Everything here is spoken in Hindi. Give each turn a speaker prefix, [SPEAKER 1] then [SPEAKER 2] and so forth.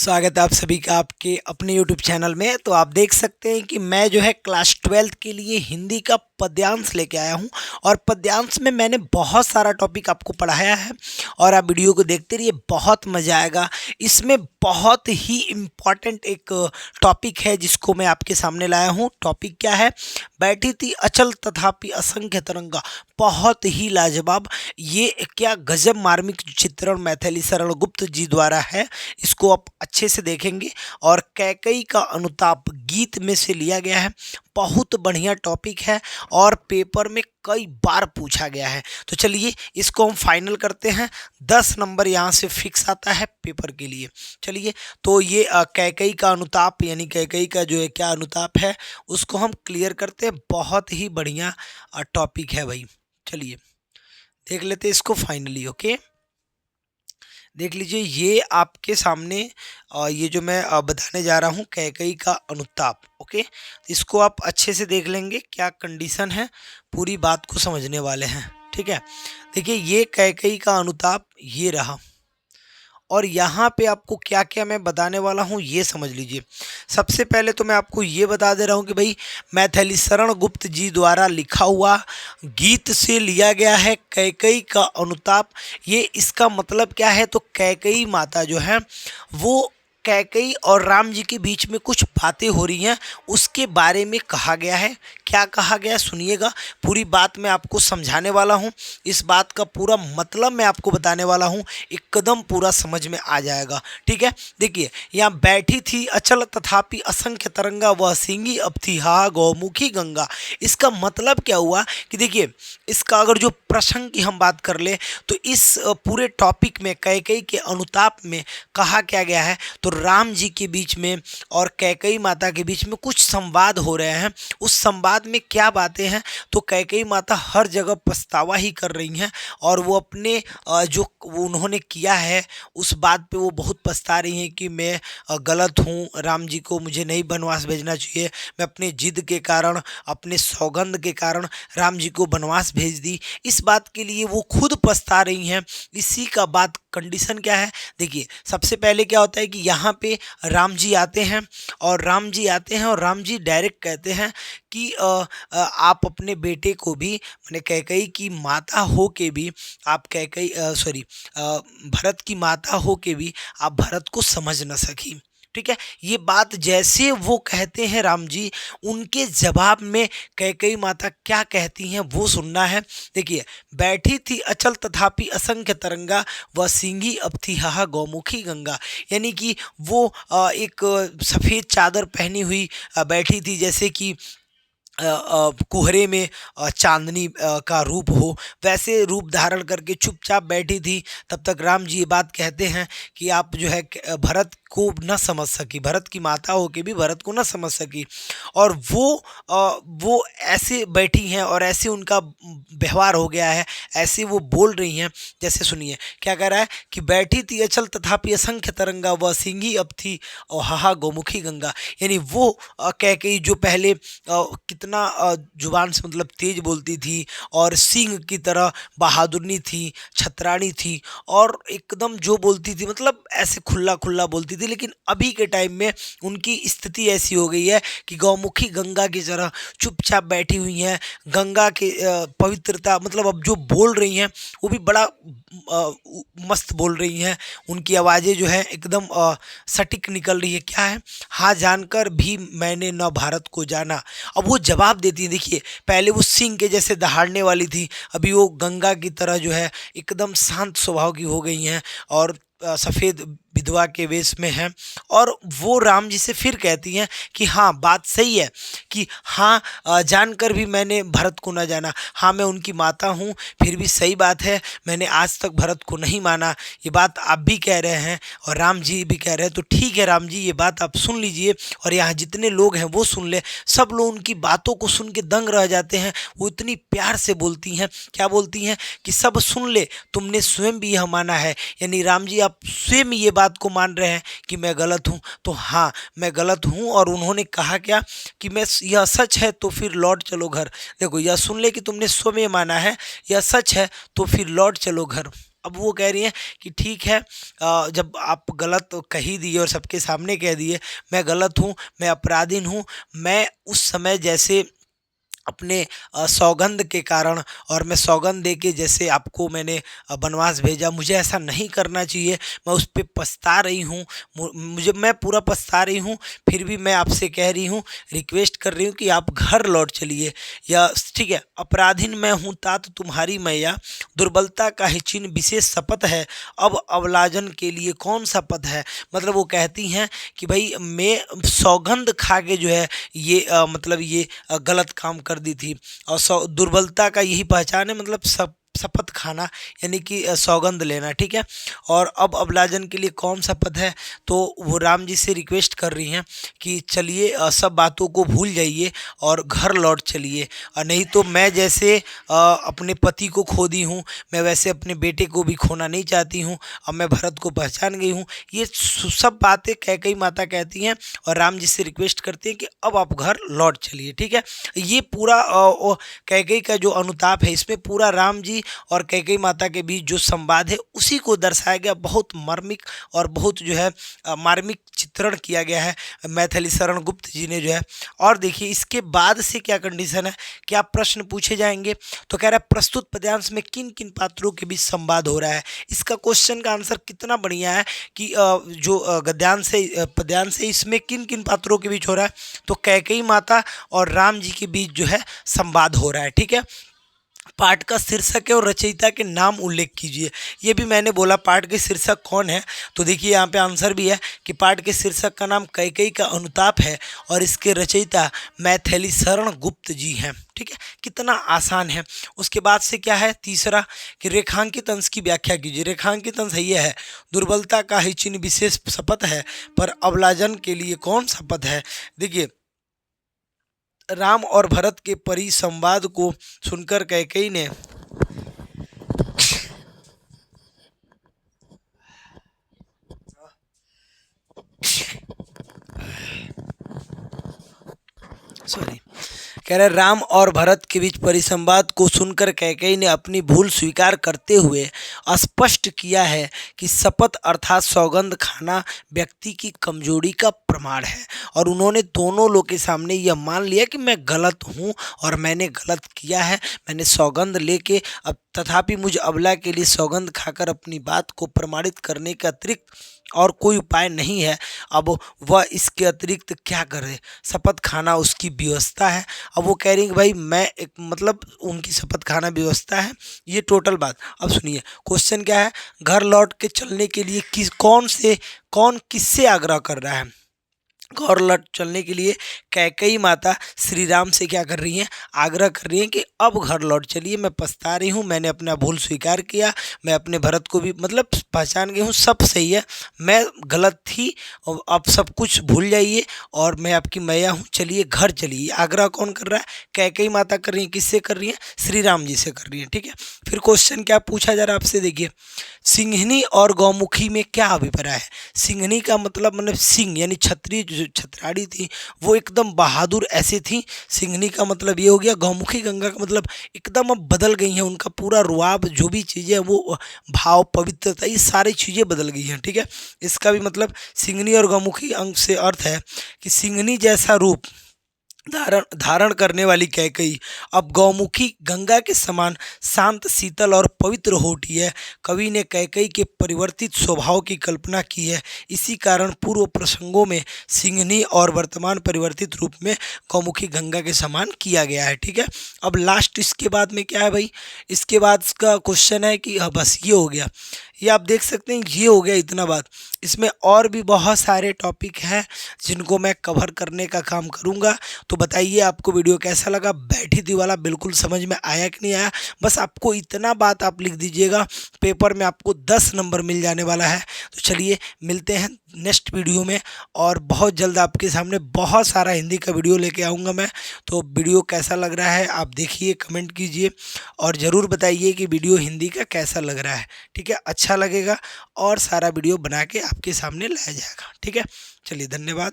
[SPEAKER 1] स्वागत है आप सभी का आपके अपने YouTube चैनल में। तो आप देख सकते हैं कि मैं जो है क्लास 12th के लिए हिंदी का पद्यांश लेके आया हूं और पद्यांश में मैंने बहुत सारा टॉपिक आपको पढ़ाया है और आप वीडियो को देखते रहिए, बहुत मज़ा आएगा। इसमें बहुत ही इम्पॉर्टेंट एक टॉपिक है जिसको मैं आपके सामने लाया हूं। टॉपिक क्या है? बैठी थी अचल तथापि असंख्य तरंगा। बहुत ही लाजवाब, ये क्या गजब मार्मिक चित्रण मैथिली शरण गुप्त जी द्वारा है। इसको आप अच्छे से देखेंगे और कैकई का अनुताप गीत में से लिया गया है। बहुत बढ़िया टॉपिक है और पेपर में कई बार पूछा गया है। तो चलिए इसको हम फाइनल करते हैं। 10 नंबर यहाँ से फिक्स आता है पेपर के लिए। चलिए तो ये कैकई का अनुताप यानी कैकई का जो है क्या अनुताप है उसको हम क्लियर करते हैं। बहुत ही बढ़िया टॉपिक है भाई। चलिए देख लेते हैं इसको फाइनली। ओके, देख लीजिए ये आपके सामने ये जो मैं बताने जा रहा हूँ कैकई का अनुताप। ओके, इसको आप अच्छे से देख लेंगे, क्या कंडीशन है, पूरी बात को समझने वाले हैं। ठीक है, देखिए ये कैकई का अनुताप ये रहा और यहाँ पे आपको क्या क्या मैं बताने वाला हूँ ये समझ लीजिए। सबसे पहले तो मैं आपको ये बता दे रहा हूँ कि भाई मैथिली शरण गुप्त जी द्वारा लिखा हुआ गीत से लिया गया है कैकई का अनुताप। ये इसका मतलब क्या है? तो कैकई माता जो है वो कैकई और राम जी के बीच में कुछ बातें हो रही हैं, उसके बारे में कहा गया है। क्या कहा गया है सुनिएगा, पूरी बात मैं आपको समझाने वाला हूं। इस बात का पूरा मतलब मैं आपको बताने वाला हूं, एकदम पूरा समझ में आ जाएगा। ठीक है, देखिए यहाँ बैठी थी अचल तथापि असंख्य तरंगा, वह सींगी अब थी हा गौमुखी गंगा। इसका मतलब क्या हुआ कि देखिए इसका अगर जो प्रसंग की हम बात कर ले तो इस पूरे टॉपिक में कैकई के अनुताप में कहा क्या गया है? तो राम जी के बीच में और कैकई माता के बीच में कुछ संवाद हो रहे हैं। उस संवाद में क्या बातें हैं? तो कैकई माता हर जगह पछतावा ही कर रही हैं और वो अपने जो उन्होंने किया है उस बात पे वो बहुत पछता रही हैं कि मैं गलत हूँ, राम जी को मुझे नहीं वनवास भेजना चाहिए, मैं अपने जिद के कारण, अपने सौगंध के कारण राम जी को वनवास भेज दी। इस बात के लिए वो खुद पछता रही हैं। इसी का बात कंडीशन क्या है? देखिए सबसे पहले क्या होता है कि यहाँ पे राम जी आते हैं और राम जी डायरेक्ट कहते हैं कि आप अपने बेटे को भी, मैंने कैकई की माता हो के भी आप भरत की माता हो के भी आप भरत को समझ न सकी। ठीक है, ये बात जैसे वो कहते हैं राम जी, उनके जवाब में कैकई माता क्या कहती हैं वो सुनना है। देखिए बैठी थी अचल तथापि असंख्य तरंगा, वह सींगी अब थी हा गौमुखी गंगा। यानी कि वो एक सफ़ेद चादर पहनी हुई बैठी थी, जैसे कि कुहरे में चांदनी का रूप हो, वैसे रूप धारण करके चुपचाप बैठी थी। तब तक राम जी ये बात कहते हैं कि आप जो है भरत को न समझ सकी, भरत की माता हो के भी भरत को न समझ सकी और वो ऐसे बैठी हैं और ऐसे उनका व्यवहार हो गया है, ऐसे वो बोल रही हैं। जैसे सुनिए क्या कह रहा है कि बैठी थी अचल तथापि असंख्य तरंगा, वह सींगी अब थी और हाहा गौमुखी गंगा। यानी वो कैकई जो पहले कितना जुबान से मतलब तेज बोलती थी और सिंह की तरह बहादुरनी थी, छतरानी थी और एकदम जो बोलती थी मतलब ऐसे खुला खुला बोलती थी। लेकिन अभी के टाइम में उनकी स्थिति ऐसी हो गई है कि गौमुखी गंगा की तरह चुपचाप बैठी हुई हैं। गंगा के पवित्रता मतलब अब जो बोल रही हैं वो भी बड़ा मस्त बोल रही हैं। उनकी आवाज़ें जो है एकदम सटीक निकल रही है। क्या है? हाँ जानकर भी मैंने न भारत को जाना। अब वो जवाब देती है। देखिए पहले वो सिंह के जैसे दहाड़ने वाली थी, अभी वो गंगा की तरह जो है एकदम शांत स्वभाव की हो गई हैं और सफ़ेद विधवा के वेश में हैं। और वो राम जी से फिर कहती हैं कि हाँ बात सही है कि हाँ जानकर भी मैंने भरत को न जाना। हाँ मैं उनकी माता हूँ, फिर भी सही बात है, मैंने आज तक भरत को नहीं माना। ये बात आप भी कह रहे हैं और राम जी भी कह रहे हैं, तो ठीक है राम जी ये बात आप सुन लीजिए और यहाँ जितने लोग हैं वो सुन ले। सब लोग उनकी बातों को सुन के दंग रह जाते हैं। वो इतनी प्यार से बोलती हैं, क्या बोलती हैं कि सब सुन ले, तुमने स्वयं भी यह माना है। यानी राम जी आप स्वयं ये बात को मान रहे हैं कि मैं गलत हूँ। तो हाँ मैं गलत हूँ और उन्होंने कहा क्या कि मैं, यह सच है तो फिर लौट चलो घर। देखो यह सुन ले कि तुमने स्वयं माना है, यह सच है तो फिर लौट चलो घर। अब वो कह रही हैं कि ठीक है, जब आप गलत कह ही दिए और सबके सामने कह दिए मैं गलत हूँ, मैं अपराधीन हूँ, मैं उस समय जैसे अपने सौगंध के कारण, और मैं सौगंध दे के जैसे आपको मैंने वनवास भेजा, मुझे ऐसा नहीं करना चाहिए, मैं उस पे पछता रही हूँ, मैं पूरा पछता रही हूँ, फिर भी मैं आपसे कह रही हूँ, रिक्वेस्ट कर रही हूँ कि आप घर लौट चलिए। या ठीक है, अपराधीन मैं हूँ तात तुम्हारी मैया, दुर्बलता का ही चिन्ह विशेष शपथ है, अब अवलाजन के लिए कौन सा पद है। मतलब वो कहती हैं कि भाई मैं सौगंध खा के जो है ये मतलब ये गलत काम कर दी थी, और दुर्बलता का यही पहचान है, मतलब सब शपथ खाना यानी कि सौगंध लेना, ठीक है। और अब अबलाजन के लिए कौन सा पद है, तो वो राम जी से रिक्वेस्ट कर रही हैं कि चलिए सब बातों को भूल जाइए और घर लौट चलिए, और नहीं तो मैं जैसे अपने पति को खो दी हूँ, मैं वैसे अपने बेटे को भी खोना नहीं चाहती हूँ, अब मैं भरत को पहचान गई हूँ। ये सब बातें कैकेयी माता कहती हैं और राम जी से रिक्वेस्ट करती हैं कि अब आप घर लौट चलिए, ठीक है। ये पूरा कैकेयी का जो अनुताप है, इसमें पूरा राम जी और कैकेयी माता के बीच जो संवाद है उसी को दर्शाया गया, बहुत मार्मिक और बहुत जो है मार्मिक चित्रण किया गया है मैथिली शरण गुप्त जी ने जो है। और देखिए इसके बाद से क्या कंडीशन है, क्या प्रश्न पूछे जाएंगे, तो कह रहा है प्रस्तुत पद्यांश में किन किन पात्रों के बीच संवाद हो रहा है। इसका क्वेश्चन का आंसर कितना बढ़िया है कि जो गद्यांश है पद्यांश है इसमें किन किन पात्रों के बीच हो रहा है, तो कैकेयी माता और राम जी के बीच जो है संवाद हो रहा है, ठीक है। पाठ का शीर्षक है और रचयिता के नाम उल्लेख कीजिए। ये भी मैंने बोला पाठ के शीर्षक कौन है, तो देखिए यहाँ पे आंसर भी है कि पाठ के शीर्षक का नाम कैकेयी का अनुताप है और इसके रचयिता मैथिली शरण गुप्त जी हैं, ठीक है। कितना आसान है। उसके बाद से क्या है तीसरा कि रेखांकित अंश की व्याख्या कीजिए। रेखांकित अंश ये है, दुर्बलता का ही चिन्ह विशेष शपथ है, पर अवलाजन के लिए कौन सा पद है। देखिए राम और भरत के परिसंवाद को सुनकर कैकेयी ने कह रहे राम और भरत के बीच परिसंवाद को सुनकर कैकेयी ने अपनी भूल स्वीकार करते हुए स्पष्ट किया है कि शपथ अर्थात सौगंध खाना व्यक्ति की कमजोरी का प्रमाण है, और उन्होंने दोनों लोगों के सामने यह मान लिया कि मैं गलत हूँ और मैंने गलत किया है, मैंने सौगंध लेके अब तथापि मुझ अबला के लिए सौगंध खाकर अपनी बात को प्रमाणित करने के अतिरिक्त और कोई उपाय नहीं है। अब वह इसके अतिरिक्त क्या करे, शपथ खाना उसकी व्यवस्था है। अब वो कह रही हैं कि भाई मैं एक मतलब उनकी शपथ खाना व्यवस्था है, ये टोटल बात। अब सुनिए क्वेश्चन क्या है, घर लौट के चलने के लिए कौन किससे आग्रह कर रहा है। घर लौट चलने के लिए कैकेयी माता श्री राम से क्या कर रही हैं, आग्रह कर रही हैं कि अब घर लौट चलिए, मैं पछता रही हूँ, मैंने अपना भूल स्वीकार किया, मैं अपने भरत को भी मतलब पहचान गई हूँ, सब सही है, मैं गलत थी, अब सब कुछ भूल जाइए और मैं आपकी मैया हूँ, चलिए घर चलिए। आग्रह कौन कर रहा है, कैकेयी माता कर रही है, किससे कर रही है, श्री राम जी से कर रही है, ठीक है। फिर क्वेश्चन क्या पूछा जा रहा है आपसे, देखिए सिंहनी और गौमुखी में क्या अभिप्राय है। सिंहनी का मतलब सिंह यानी क्षत्रिय जो छत्राड़ी थी वो एकदम बहादुर ऐसे थी, सिंहनी का मतलब ये हो गया। गौमुखी गंगा का मतलब एकदम अब बदल गई हैं, उनका पूरा रुआब जो भी चीज़ें हैं वो भाव पवित्रता ये सारी चीज़ें बदल गई हैं, ठीक है। इसका भी मतलब सिंहनी और गौमुखी अंग से अर्थ है कि सिंहनी जैसा रूप धारण करने वाली कैकेयी अब गौमुखी गंगा के समान शांत शीतल और पवित्र हो उठी है। कवि ने कैकेयी के परिवर्तित स्वभाव की कल्पना की है, इसी कारण पूर्व प्रसंगों में सिंहनी और वर्तमान परिवर्तित रूप में गौमुखी गंगा के समान किया गया है, ठीक है। अब लास्ट इसके बाद में क्या है भाई, इसके बाद का क्वेश्चन है कि बस ये हो गया, ये आप देख सकते हैं ये हो गया इतना बात। इसमें और भी बहुत सारे टॉपिक हैं जिनको मैं कवर करने का काम करूँगा। तो बताइए आपको वीडियो कैसा लगा, बैठी थी वाला बिल्कुल समझ में आया कि नहीं आया। बस आपको इतना बात आप लिख दीजिएगा, पेपर में आपको 10 नंबर मिल जाने वाला है। तो चलिए मिलते हैं नेक्स्ट वीडियो में, और बहुत जल्द आपके सामने बहुत सारा हिंदी का वीडियो लेके आऊँगा मैं। तो वीडियो कैसा लग रहा है आप देखिए, कमेंट कीजिए और ज़रूर बताइए कि वीडियो हिंदी का कैसा लग रहा है, ठीक है। अच्छा लगेगा और सारा वीडियो बना के आपके सामने लाया जाएगा, ठीक है। चलिए धन्यवाद।